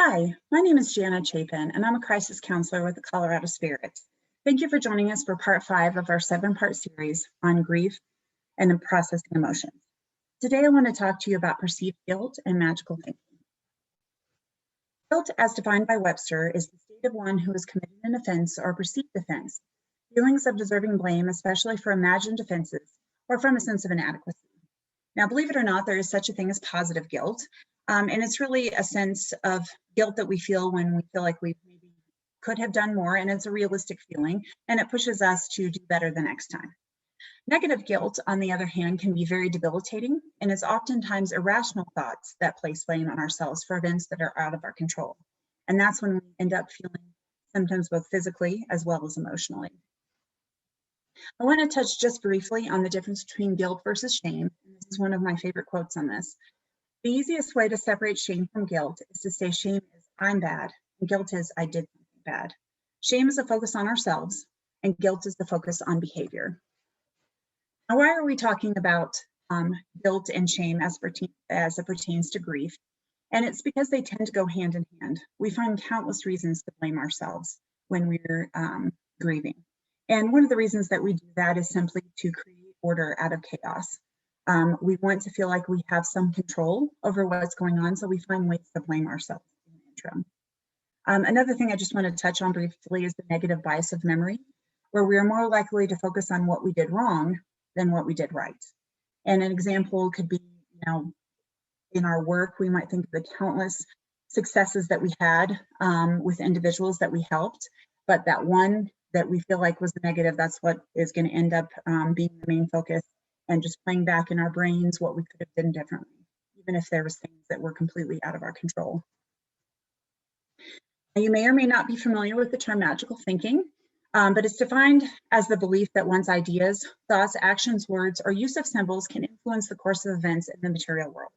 Hi, my name is Jana Chapin, and I'm a crisis counselor with the Colorado Spirits. Thank you for joining us for part 5 of our 7-part series on grief and processing emotions. Today, I want to talk to you about perceived guilt and magical thinking. Guilt, as defined by Webster, is the state of one who has committed an offense or perceived offense, feelings of deserving blame, especially for imagined offenses, or from a sense of inadequacy. Now, believe it or not, there is such a thing as positive guilt, and it's really a sense of guilt that we feel when we feel like we maybe could have done more, and it's a realistic feeling, and it pushes us to do better the next time. Negative guilt, on the other hand, can be very debilitating, and it's oftentimes irrational thoughts that place blame on ourselves for events that are out of our control. And that's when we end up feeling symptoms both physically as well as emotionally. I want to touch just briefly on the difference between guilt versus shame. This is one of my favorite quotes on this. The easiest way to separate shame from guilt is to say shame is I'm bad, and guilt is I did something bad. Shame is a focus on ourselves, and guilt is the focus on behavior. Now, why are we talking about guilt and shame as it pertains to grief? And it's because they tend to go hand in hand. We find countless reasons to blame ourselves when we're grieving. And one of the reasons that we do that is simply to create order out of chaos. We want to feel like we have some control over what's going on, so we find ways to blame ourselves in the interim. Another thing I just want to touch on briefly is the negative bias of memory, where we are more likely to focus on what we did wrong than what we did right. And an example could be, in our work, we might think of the countless successes that we had with individuals that we helped, but that one that we feel like was the negative, that's what is going to end up being the main focus, and just playing back in our brains what we could have done differently, even if there was things that were completely out of our control. Now, you may or may not be familiar with the term magical thinking, but it's defined as the belief that one's ideas, thoughts, actions, words, or use of symbols can influence the course of events in the material world.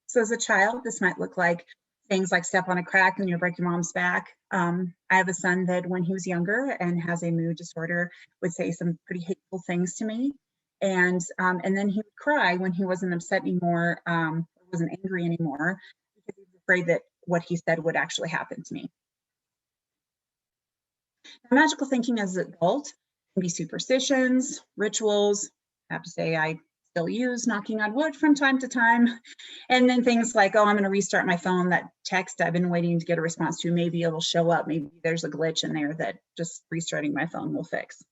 So as a child, this might look like things like step on a crack and you break your mom's back. I have a son that when he was younger and has a mood disorder would say some pretty hateful things to me. And then he would cry when he wasn't upset anymore, wasn't angry anymore, because he was afraid that what he said would actually happen to me. Now, magical thinking as an adult can be superstitions, rituals. I have to say I still use knocking on wood from time to time. And then things like, oh, I'm going to restart my phone. That text I've been waiting to get a response to, maybe it'll show up. Maybe there's a glitch in there that just restarting my phone will fix.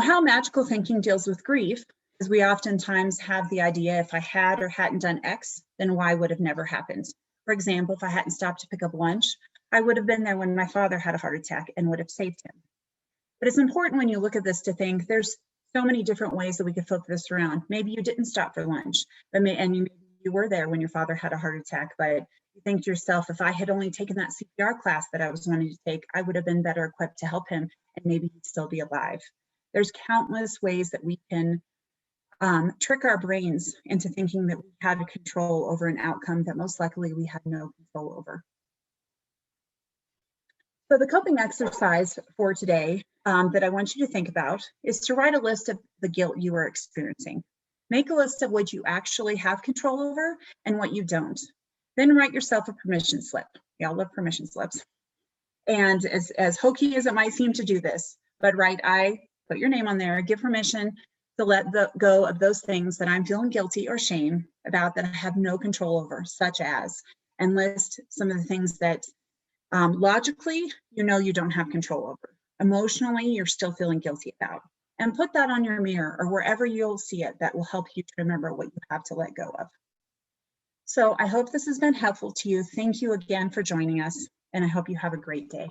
How magical thinking deals with grief is we oftentimes have the idea if I had or hadn't done X, then Y would have never happened. For example, if I hadn't stopped to pick up lunch, I would have been there when my father had a heart attack and would have saved him. But it's important when you look at this to think there's so many different ways that we could flip this around. Maybe you didn't stop for lunch, maybe you were there when your father had a heart attack, but you think to yourself, if I had only taken that CPR class that I was wanting to take, I would have been better equipped to help him and maybe he'd still be alive. There's countless ways that we can trick our brains into thinking that we had control over an outcome that most likely we had no control over. So the coping exercise for today that I want you to think about is to write a list of the guilt you are experiencing. Make a list of what you actually have control over and what you don't. Then write yourself a permission slip. We all love permission slips. And as hokey as it might seem to do this, but put your name on there, give permission to let go of those things that I'm feeling guilty or shame about that I have no control over, such as, and list some of the things that logically, you don't have control over. Emotionally, you're still feeling guilty about. And put that on your mirror or wherever you'll see it that will help you to remember what you have to let go of. So I hope this has been helpful to you. Thank you again for joining us, and I hope you have a great day.